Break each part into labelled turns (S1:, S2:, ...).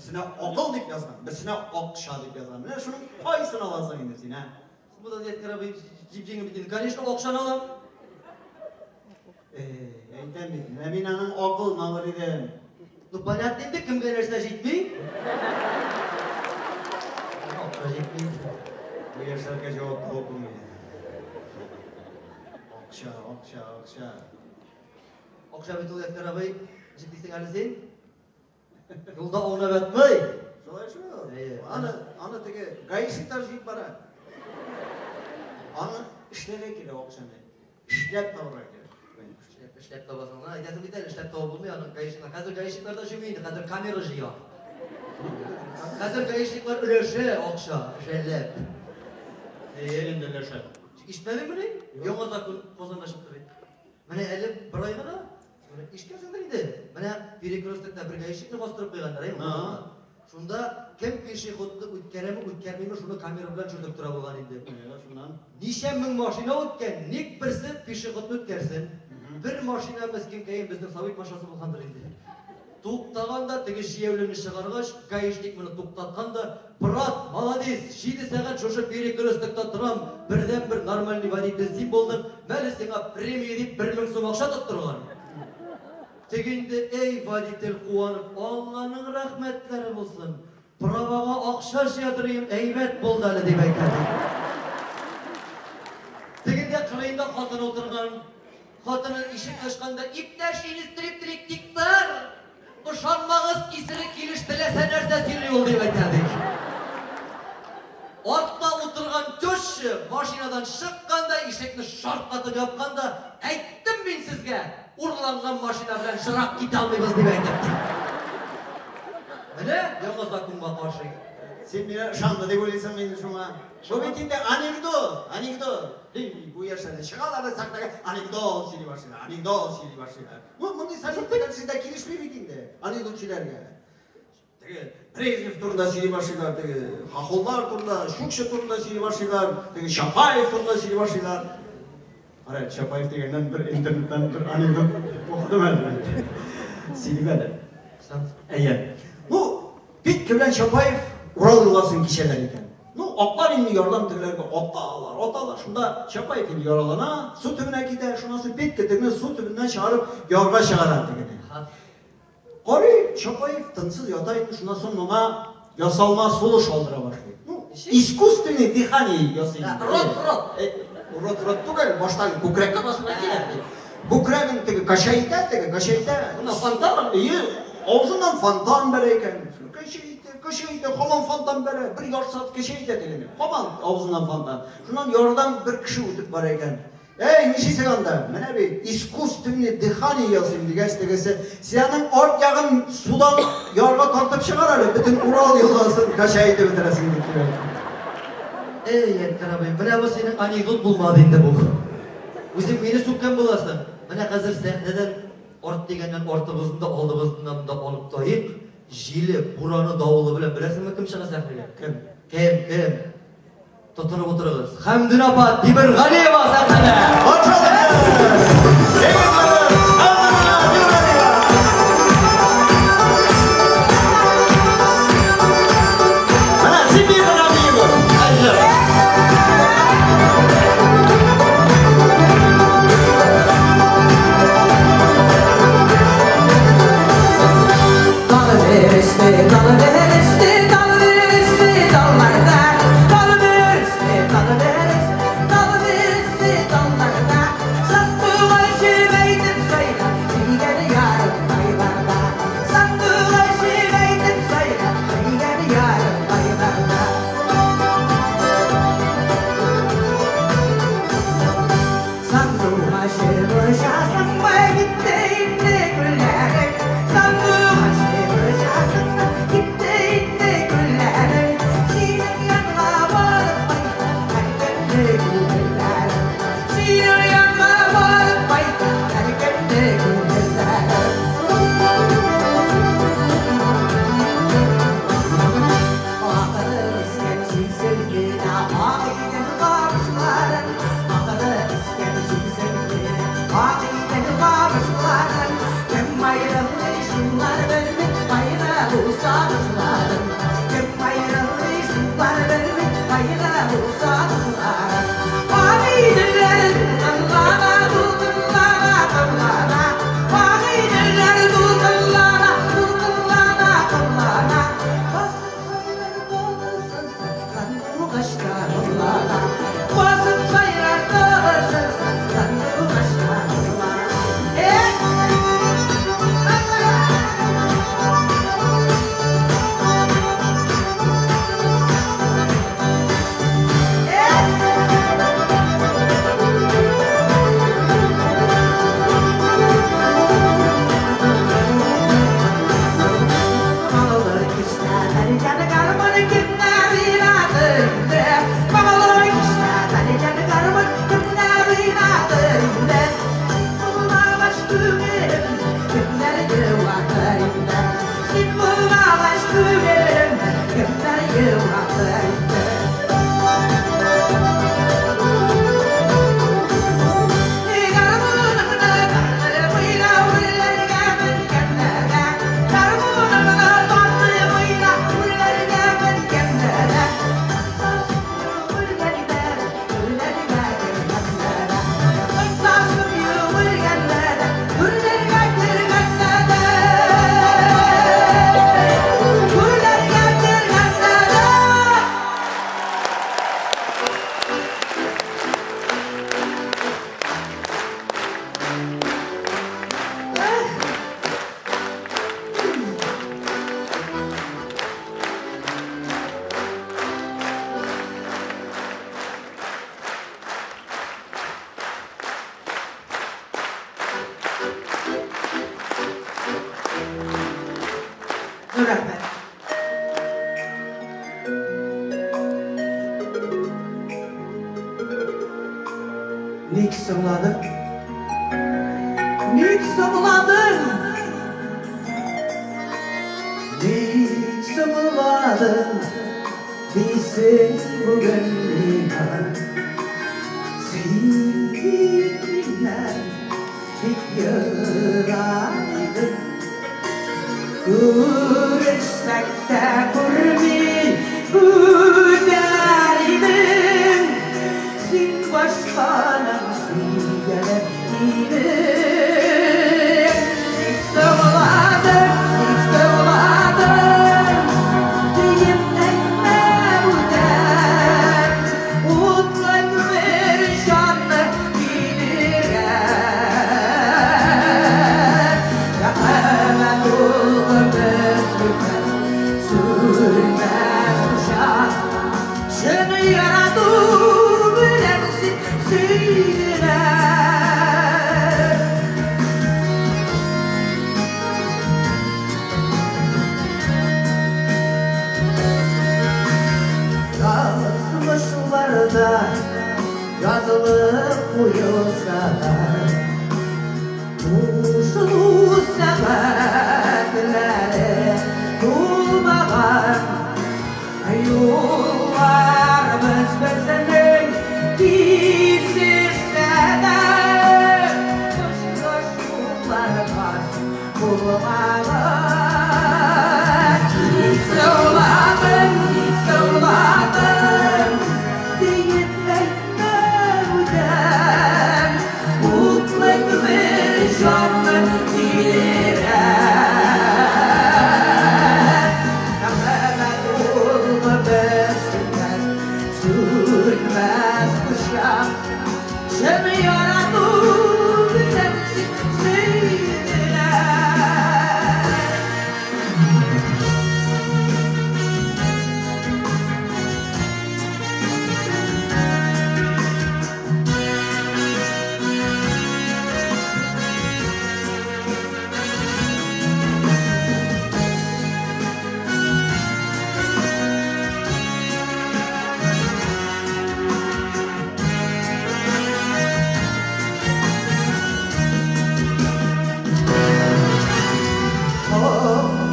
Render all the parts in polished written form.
S1: Birisine okul deyip yazgan, birisine okşa deyip yazgan. Mine şunun faizini alasın yine sen ha.
S2: Bu da Zeytkar abi cipcenge bitini. Конечно, okşan alam.
S1: Eyten bit, Nemina'nın okul nalır edem.
S2: Ну, понятно, енді кімге нәрсе жетпей? Okşa жетпей.
S1: Bu yaşlarga cevap okumayın. Okşa, okşa, okşa.
S2: Okşa bitti Zeytkar abi. Жетпейсің әлі сен? Yolda oynап etmey.
S1: Şolay şu.
S2: İyi.
S1: Anı teki gayışıklar jiyip bara. Anı işlere kire okşanı. İşlep tavra kire.
S2: İşlep tabasın lan. Aytasın biter, işlep tava bulmuyor. Hazır gayışıklarda jümeydi, hazır kamera jiyor. Hazır gayışıklar üleşe, okşa, işlep.
S1: Senin de leşe.
S2: İşmedin mi ne? Yoğun zakın kozanlaşıp tabi. Mene elip bir ayına da. İşkemsin de indi. Mene bir kırıstıkta bir gayışıkını bastırıp koyganlar. Şunda kim peşi xuddi o'tkanimi o'tkanmaymi shuni kamera bilan tushirib tura bo'lgan edi.
S1: Şundan.
S2: Necha ming mashina o'tgan, nek birsi peşi xuddi o'tkarsin. Bir mashinamiz keyin bizning sovet mashinasi bo'lgandir endi. To'xtaganda tegi shiyevlini chiqargach, gayishlik buni to'xtatganda, "Brat, молодец, 7 soat shosha beri kirishlikda turam, birdan bir normalniy водитель sen bo'lding. Mali senga premiya deb 1000 so'm ақша tuttirgan." Teginde ey valitel kuanıp Allah'ın rahmetleri olsun. Pravaga akşa yatırayım eybet boldu ali deb aytadi. Teginde kırayında xotin oturgan. Xotinin işik açkanda iptaş inistrik diktar. Uşanmağız isiri kiliş tilese nerse sirli yol deb aytadi. Orta oturgan töşü maşinadan çıkkanda işekni şartlatıp yapkanda aytdim ben sizge. Urlangan maşina bilen şırak git almayız deb aytibdi. Mene yo'q zakunga qarshi.
S1: Sen beni şanlı deb o'ylaysan meni shunga. Bu betinde anekdot. Bu yaşlarda çıkalarda saklagan anekdot sili başlaylar. Bunu sanatlar sizde kilişmiyor betinde. Anekdotçilerge. Brezhnev turunda sili başlaylar, Xaxollar turunda, Şukşa turunda sili başlaylar, Şapayev turunda sili başlaylar. Ara Şapayev degenden bir internetten bir anekdot okudum ben. Siliveli. Bu Bitki bilen Şapayev Ural yılasın kişiler iken. Otlar indi yarlan tüylerge otalar. Şunda Şapayev indi yaralana, su tübüne gider, şunası Bitki tübüne su tübünden çağırıp yorga çağırar degene. Kori Şapayev tınsız yataydı, şundan sonra ona yasalma sulu şaldıra başlıyor. İskustvenni dihani yasaydı. Rot tugal, baştan kukrekka basına geldi. Kukrekin teki kaşayta.
S2: Buna fantan.
S1: Ağzından fantan bereyken. Kaşayta, haman fantan bere. Bir yar saat kaşayta degene. Haman ağzından fantan. Şundan yardan bir kişi utup barayken. Ey nişi anda, mene bir iskustvenni dihani yazayım degese. Senin ort yağın sudan yarga tartıp çıkar öyle. Bütün Ural yılasın kaşayta bitiresin dikiyor.
S2: Ey Zeytkar abi, mene bu senin anekdot bulmadı indi bu. Özüm beni sokkan bolasın. Mene hazır sahneden ort degenden ortımızda oldumuzdan da olup doyup jili, buranı, davulu bilen bilesin mi kim çığa sahneye? Kim? Tutunup otururuz. Hamdun apa, Demir G'aniyeva sahnede.
S3: Dal veriste, Rahmet. Nik sımladın? Nik sımladın? Nik sımladın? Bilsin bugün inan. Seninle hep yaraydım. Görüşsek de görmeyi öderdim. Sen başkanan söyle idim. Hiç sevmedim, hiç sevmedim. Diyemlenme öder. Utlak bir şanlı bilirim. Ya hemen olmaz sürmez uşak. Seni yaradı bilensin söyle. Yazmışlarda yazılıp uyusa da Uşulu sevenlere durmadan Yollarımız bizimle kesişse de Koşullarımız bulmadan Hiç sevmedim, hiç sevmedim Diyetlerine ödem Mutlak bir canlı bilirim Hemen olmaz sürmez kuşak Seni yaradı bilensin söyle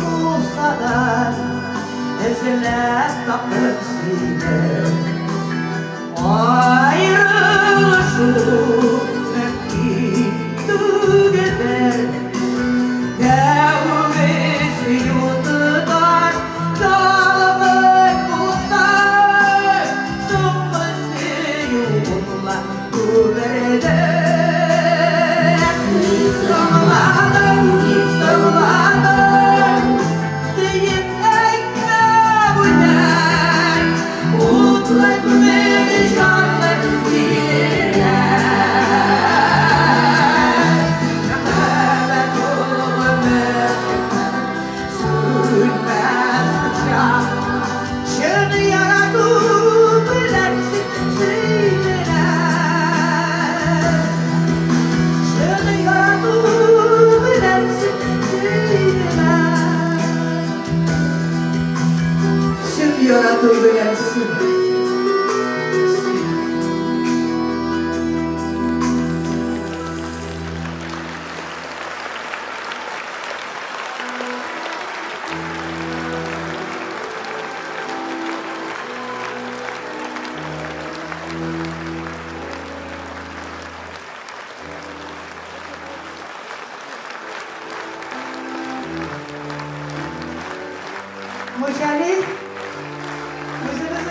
S3: Olsadan ezilen kapısıyla ayrılışı tügeter Devmesi yutudan dağılık bulsan Sımbısı yoluna güveder Hiç sağladım, hiç sağladım Deyip ekme bu der Mutlak bir canlı bilirim Hemen olmaz sürmez bıçak Seni yaradı bilensin söyle Seni yaradı bilensin söyle Seni yaradı bilensin Moşali, müziğimiz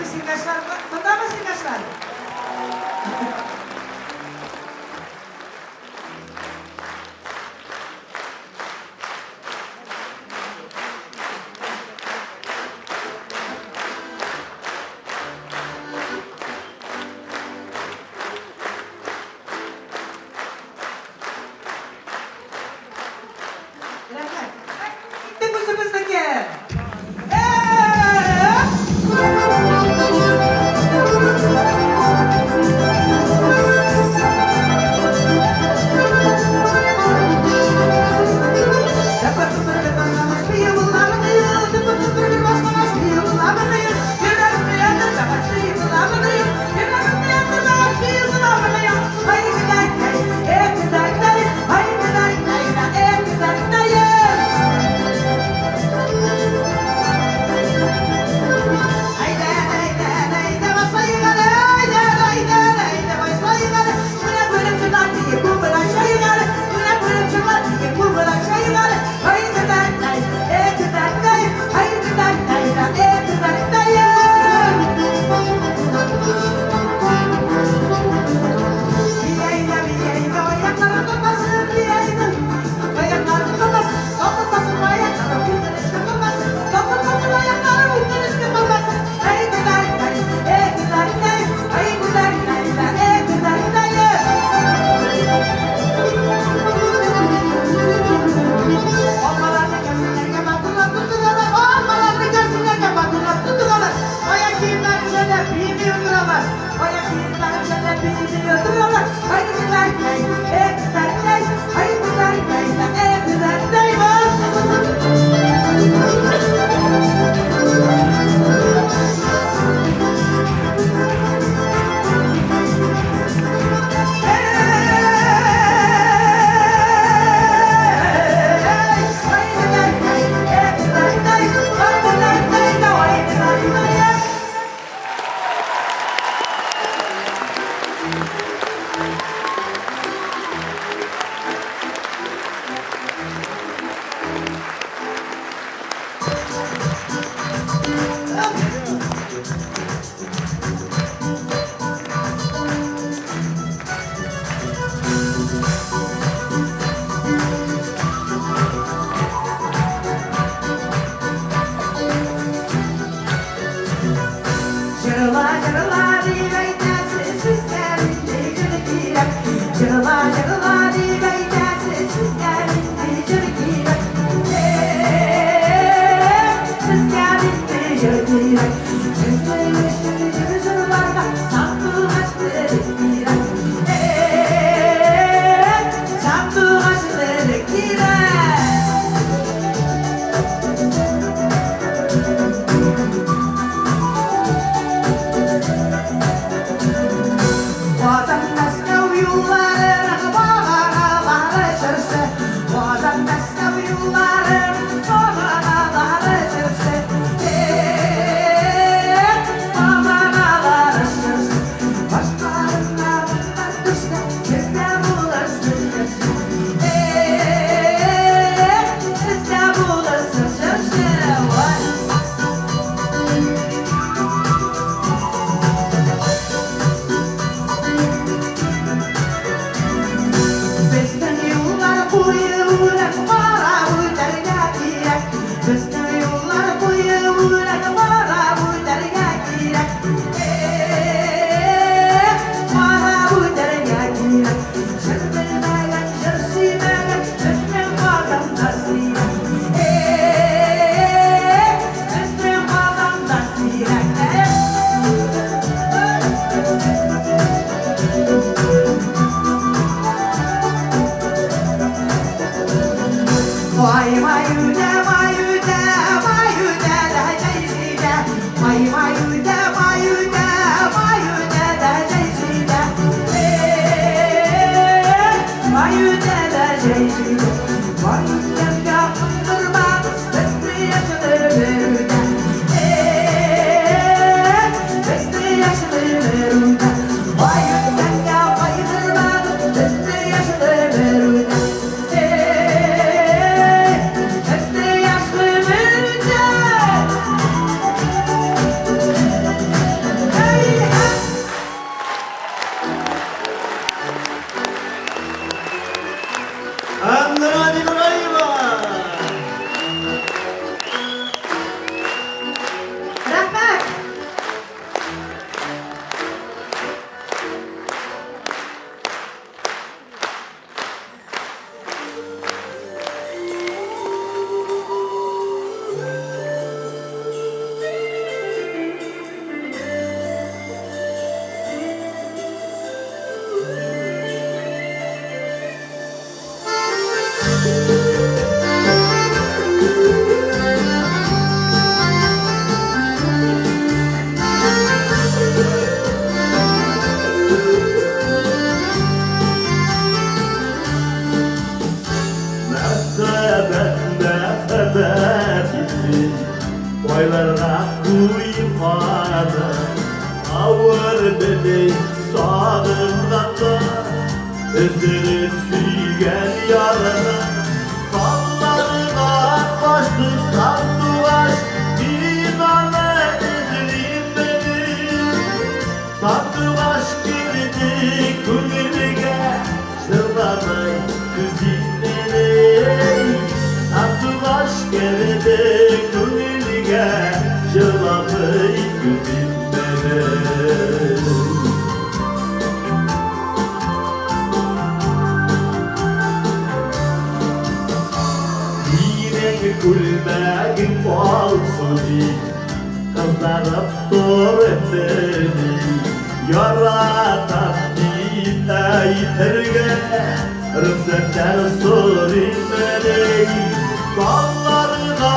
S4: Oylarına kuymadı Ağır beni sağlığımda Özlerim suygen yarını Kollarına başlı sanduvaş Bir nane özlerim beni Sanduvaş girdi kulübüge Şırladı küzinleri Sanduvaş geldi kulübüge Şırladı küzinleri Gülmeğin olsun Kızlarıp dur beni Yaratan dile yitirge Rıfzetler sorayım beni Kollarına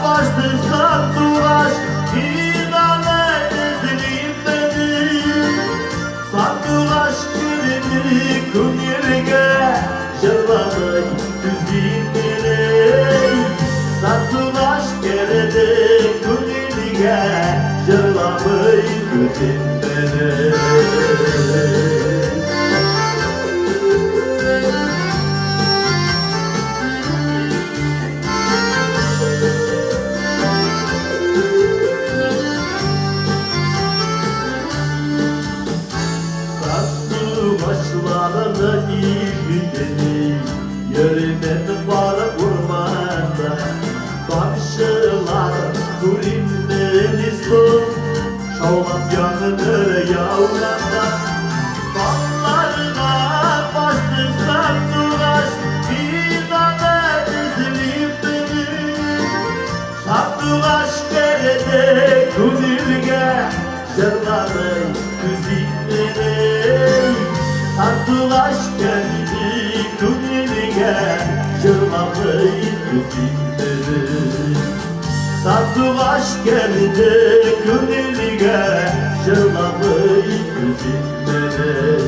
S4: başlı sanduvaş İnanı ezileyim beni Sanduvaş girdi kumyirge Jırladı küzinleri Sanduvaş geldi kulübüge Jırlamayı gözümleri Sanduvaşlarını izledi Yürümet var ormanda Komşular kurimleri son Şovlap yanılır yavlanda Kollarına başlı Şırlamayı güzilleri Sandıvaş geldi günlüğe Şırlamayı güzilleri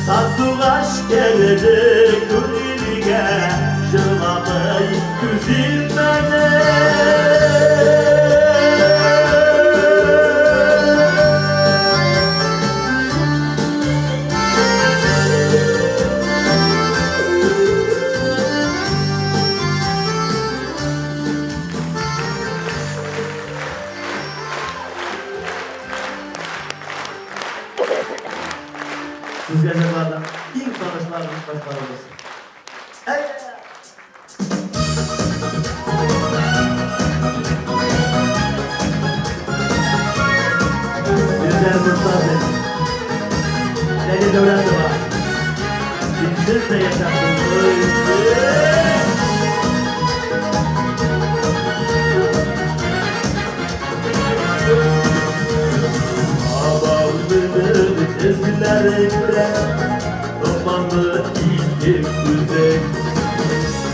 S4: Sandıvaş geldi günlüğe Şırlamayı güzilleri Siz yaşamlardan ilk tanışlarınız başlarımız. Evet. Bizler mutluyuz. Seni devlet var. Siz de yaşarsınız. Ezillerinde Romanlı ilk güzel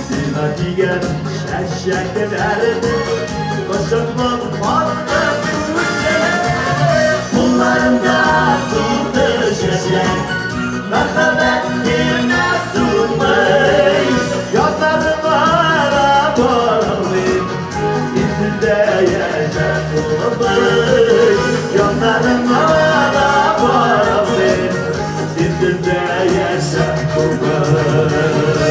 S4: Dinaki gel şeşek ederdi Koşakman farklı güzel Bunlarında sultı şeşek Merhamet yerine sunmayı Yollarım arabalı İzinde yaşak olamayı Yollarım arabalı İzinde yaşak olamayı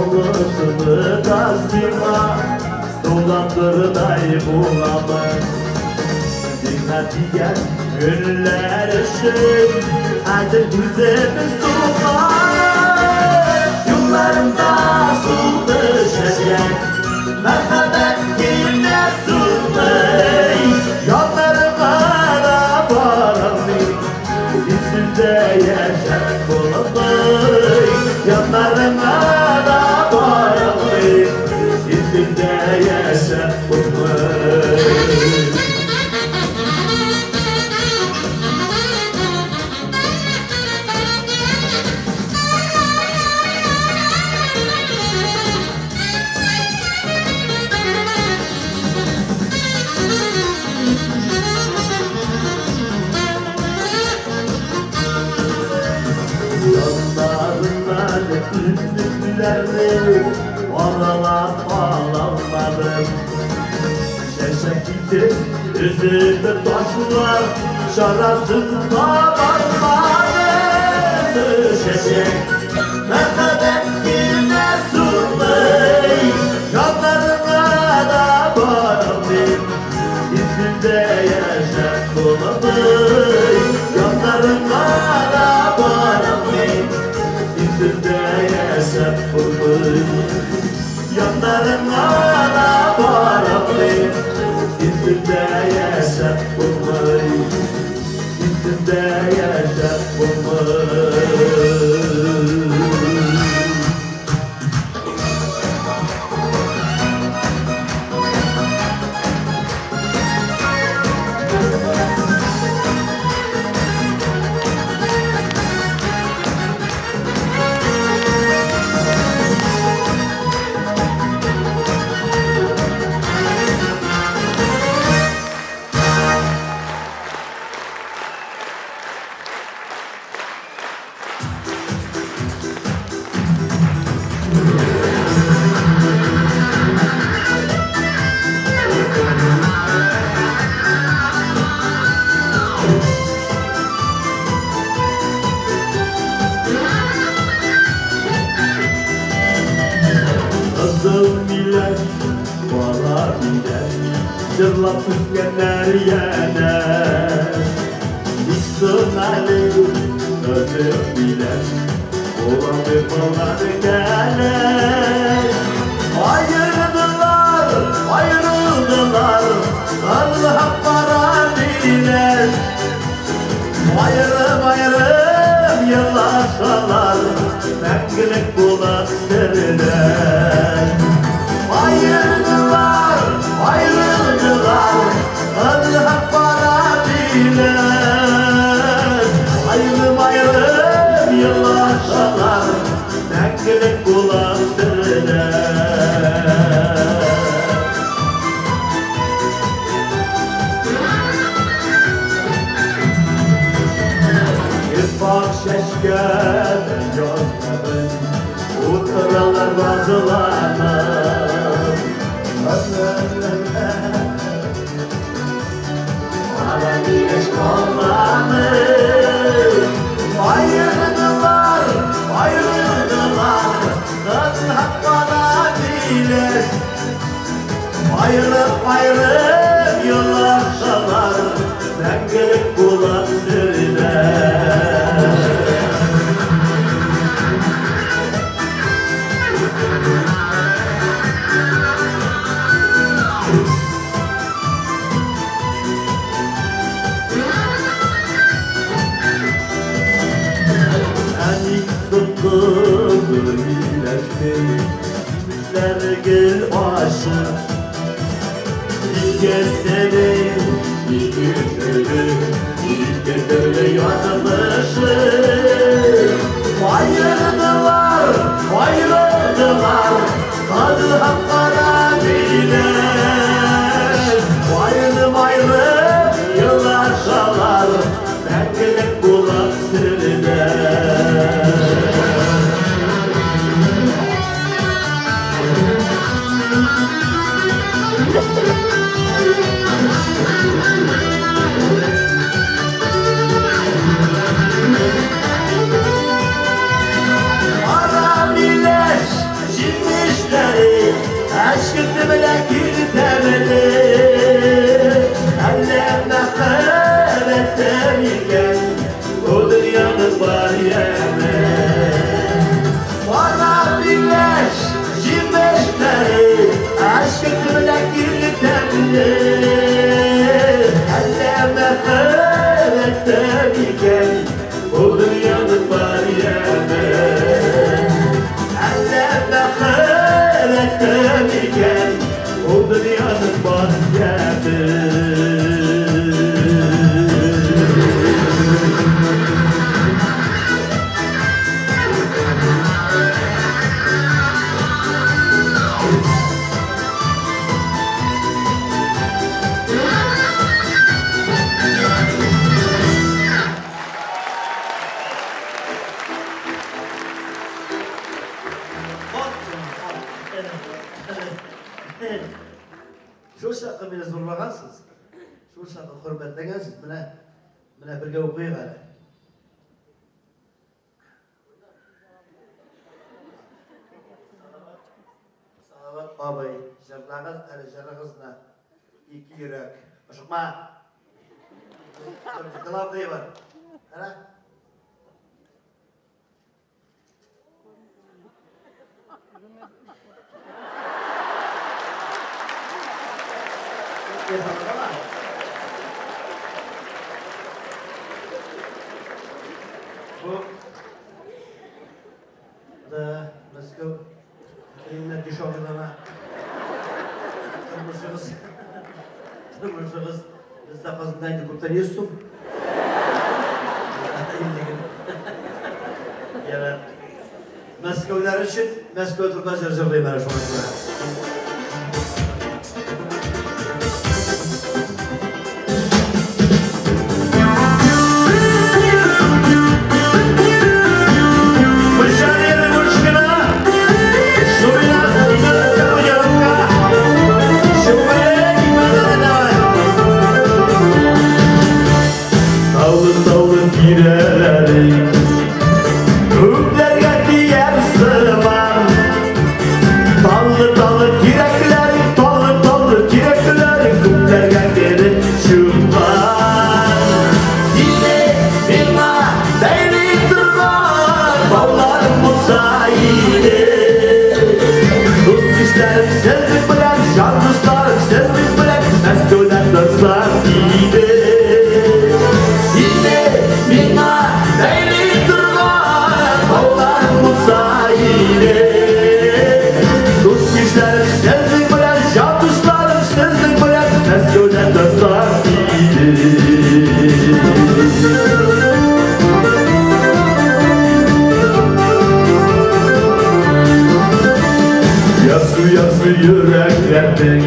S4: Molasını kastıma Dolandırday bulamaz Dikkati gel gönüller ışık Hadi güzemiz durmaz Yollarında sultı şeşek Merhamet yerine sunmayı Yollarım arabalı İzinde yaşak olamayı Yanlarım arabalı İzinde yaşak olamayı Yanlarından üzüntülerle oralar bağlanmadım Şeşek gitti üzüldü taşlar şarasında varmadı Şeşek merhamet yerine sunmayı Yollarına da bağlı İzinde yaşak olamayı Yollarına da bağlı İzinde yaşak olamayı Yanlarına da bağlı İzinde yaşak olamayı İzinde yaşak olamayı Cırlap üstgenler yener İstemeli özür bilen Olan bir falan gelir Ayrıldılar, ayrıldılar Allah para bilen Мәңгілік боласыңдар Айырдылар, айырдылар Ызғап бара билер Айырым, айырым елашалар Мәңгілік боласыңдар Bak şeşken yazmadın Utaralar bazılarına Bana güneş olmamış Ayrıldılar, ayrıldılar Nasıl hak bana bilir Ayrılıp ayrılıp yollaşalar Мәңгілік боласыңдар Әнік тұтқызы иләшпен Үмітләргіл ашық İlkesenin iki türlü yazılışı Ayrıldılar, ayrıldılar Kazı hakkara bilir Ayrılım ayrılım yıllaşalar Мәңгілік боласыңдар Arabileş cinmişleri Aşkını bile kirtemeli Ellerine kıymetten iken O dünyanın var yeme Arabileş cinmişleri Aşkını bile kirtemeli Ellerine kıymetten iken O dünyanın var yeme Ellerine kıymetten iken O dünyanın var yeme
S5: Şu şarkı beni zorlagansız. Şu şarkı hürmetlegensiz. Mine birge okuyun gari. Salavat babay, jarlagız, jarlagızna iki yürek. Aşıkma. Kılav deyi var. Hala? Bu da Moskova Kıyımda düşoğluğuna Tırmışığız Biz de kazındaydı kurtarıyorsun Yani Moskovlar için Moskova turda jırjırlayım her şu anda
S4: Öplerge diyer sıvan Dallı Yası yüreklerden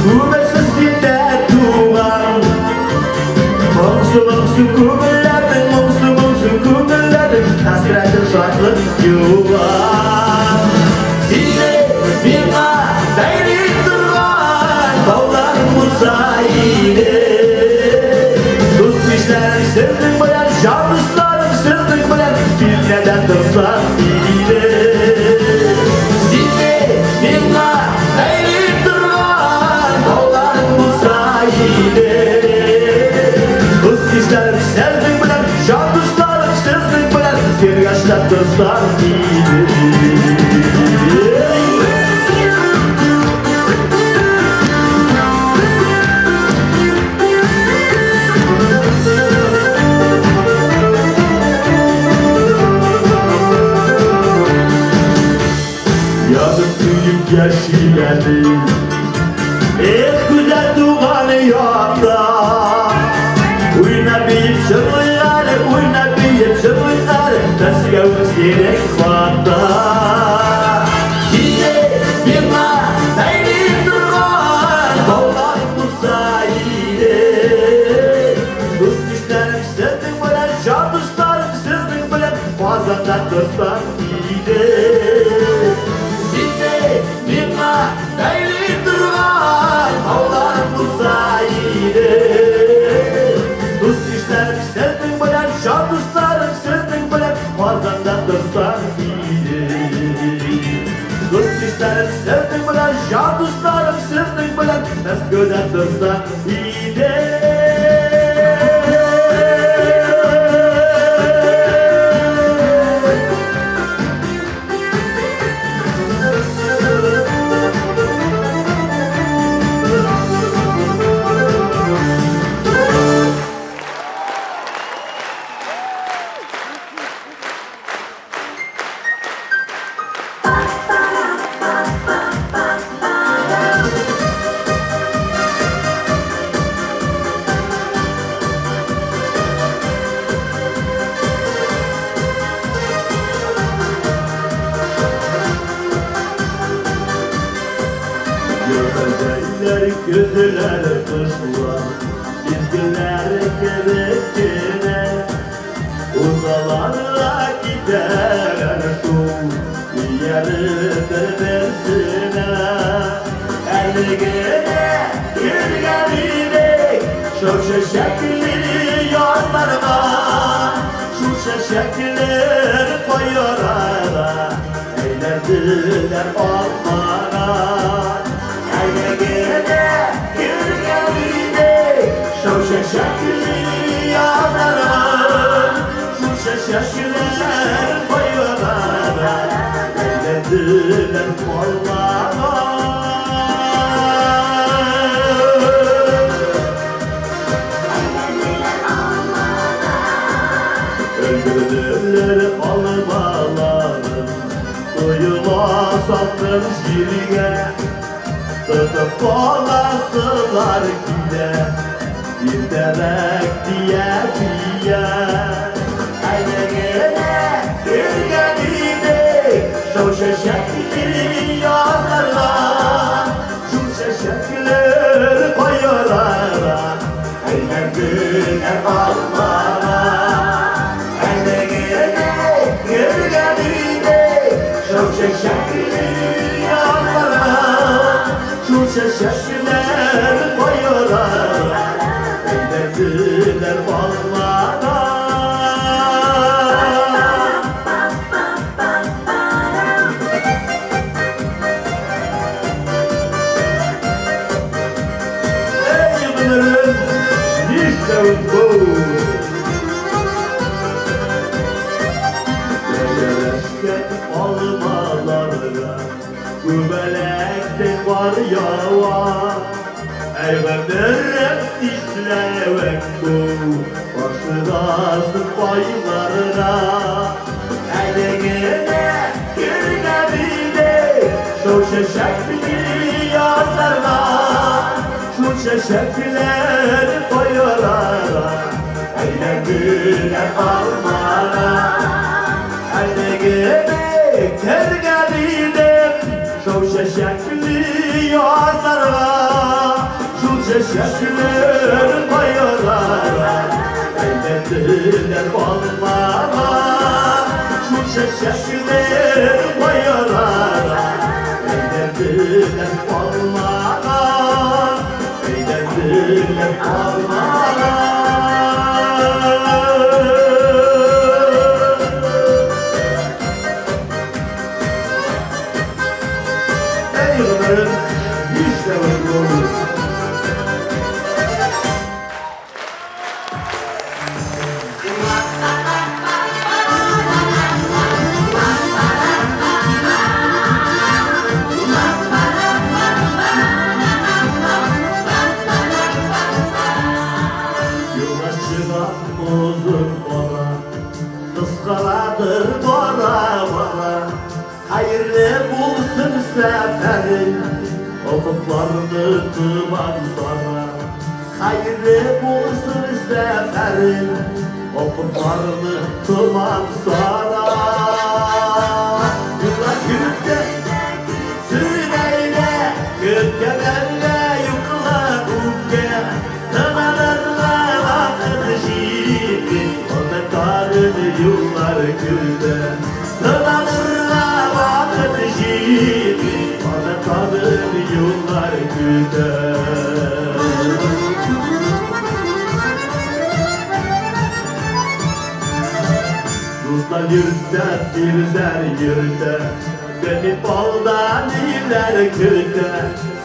S4: kuvvetsizlikte tuğan Mumsu kumullardan mumsu kumullardan Hasretin şartlık yuvan Size bir dayri durgan Dağlar musayide Dost işlerim sizin bilen Şahıslarım sizin bilen Bir neden dostlar iyiydi Sevdik bilen, can dostlarım sizdik bilen Bir yaşlar dostlar iyidir Yazıp büyük yaşileri güzel dumanı yolda Oynayıp şırlıklar Tasgavuz gerek varda Size bir dayri durgan Dağlar musayide Dost işlerim sizin bilen Can dostlarım sizin bilen Fazlada dostlar iyiydi Size bir dayri durgan Dağlar musayide Dost işlerim sizin bilen Can dostlarım sizin bilen Fazlada dostlar iyidir Dost işlerim sizin bilen Can dostlarım sizin bilen Mesköden dostlar iyidir Gözler kışlar, dizginler gerekine Uzalarla gider şu yeridir bersine Elgine gülgenine şu şekli yazlarına Şu şekilleri koyarada eylerdiler olmana Şekli yanarım Şu şekiller koyulara Eylediler kollara Öldürdüler almalarım Duyula sattım jirge Tutup kolasılar gide Bir derek diye Eyleyene gülgenine Şu şekli yanarlar Şu şekilleri koyarlar Eylediler almana Eyleyene gülgenine Şu şekli yanarlar Şu şekilleri koyarlar Eylediler ballara Ey bunların işte bu Geleşken almalarına Gübelekte var yava Eyvedirem işlevek bu Başırasın paylarına Eline gülgenine Şu şekli yazlarına Şu şekli şeşekleri koyuyorlar Eğlendiler almana Haydi gidip tergelidim Şu şeşekli yazlara Şu şeşekleri koyuyorlar Eğlendiler almana Şu şeşekleri koyuyorlar Eğlendiler almana Eğlendiler almana Ey yılların işte bu uzun bana Kıskaladır bana bana Hayırlı bulsun seferin Ufuklarını tuman sana Hayırlı bulsun seferin Ufuklarını tuman sana Yıllar gülüp Süreyle Gülkelerle yukla ukke Tanalarla vakıt şiiri Ona tarını yıllar gülde Tanalarla vakıt şiiri Ona tarını yıllar gülde Ruslar yürütte, bizler yürütte Beni baldan iler kürte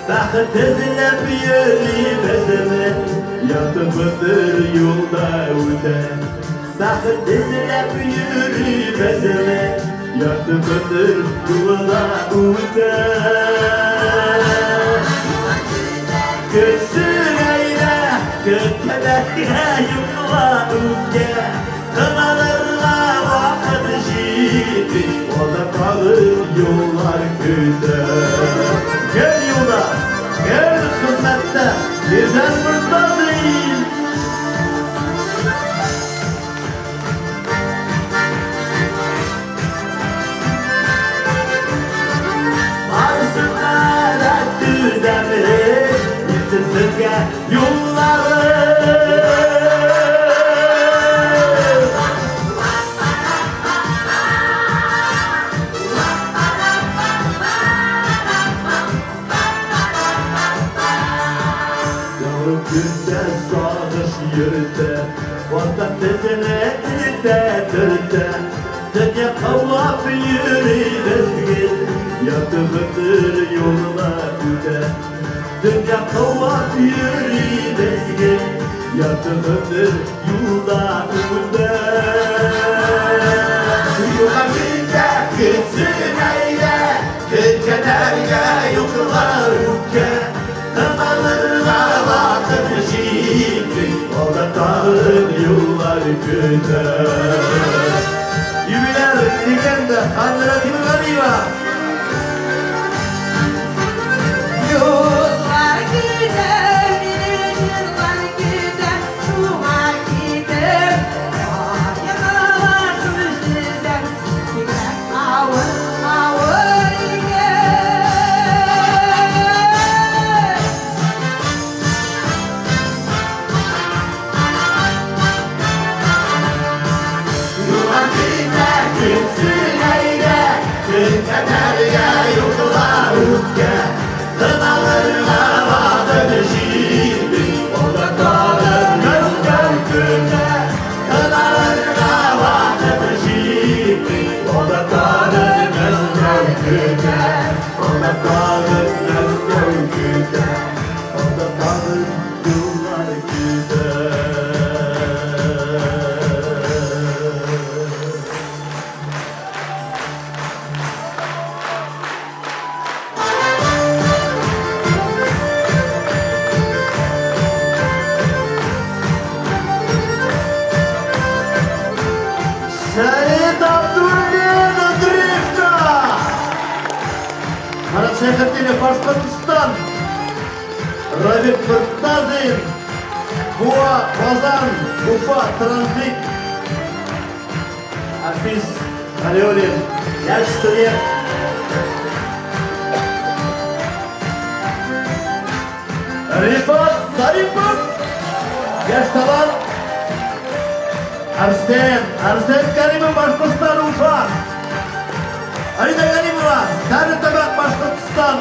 S4: Bakıt izlep yürü bezimi Yatımıdır yolda öte Bakıt izlep yürü bezimi Yatımıdır yolda öte Gülsün eyle, gülkelerle yukla öte Kınalarla vakıt şiiri Orada kalır yollar güde Gel yola, gel hizmette Bizden burada değil Varsınlar et düzenli Gitsin sizge yolları Günde sağış yürüte Vatan tezine dilde dürte Dünya kavlap yürü bezgin Yatımıdır yoluna üte Dünya kavlap yürü bezgin Yatımıdır yoluna üte Yola günde gitsin eyle Gülkelerle yoklar ülke Kınalarla vakıt şiiri Orada kalır yollar güde Yübiler digende kandıra dimleri var
S3: Yollar gider, yıllar gider, şuna gider. Yakalar sizden, gider avır avır gel.
S4: Yollar gider gitsin eyle Gülkelerle yoklar ülke Kınalarla vakıt şiiri Orada kalır gözler güne Kınalarla vakıt şiiri Orada kalır gözler güne Orada kalır gözler güne Orada kalır yıllar güne Seyit Abdülhamid Andreevka Karachayxatini Bashkortoston Равик Мұртазин, Буа, Қазан, Уфа, Транзит, Афис, Алеолин, яш студент. Рифат Зарипов, яш талант. Арсен Каримов, Башқұртстан, Уфа. Арида Галимова, Стары-Табақ, Башқұртстан.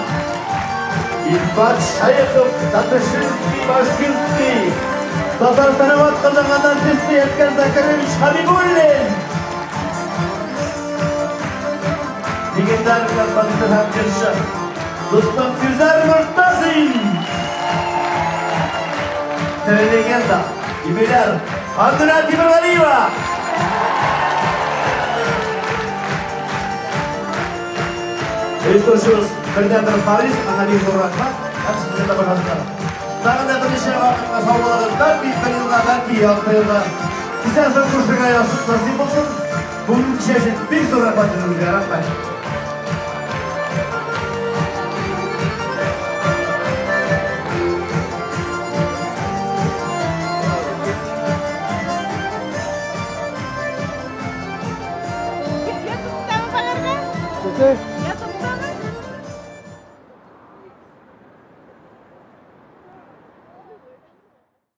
S4: Ильфат Шайықов, Татышинский, Башкирский. Татарстаным атқазанған артисті Эдгар Закарович Хабибуллин. Легендарный композитор хангерші Рустам Фирзар Мұртазин. Телелегенда, юбиляр Андуна Тимирғалиева. Өйткөшіміз бірден-бір Харис, Анали Зоррахмат, әпсізден де бұрғандар. Тағы да бірнеше вақытқа саулығын бәлки бір жылға, бәлки 6 жылға. Сізден соң көршіге аясып насip болсын. Бүгін кешен бек Зоррахмат жүргізге рахмет.
S3: Yes,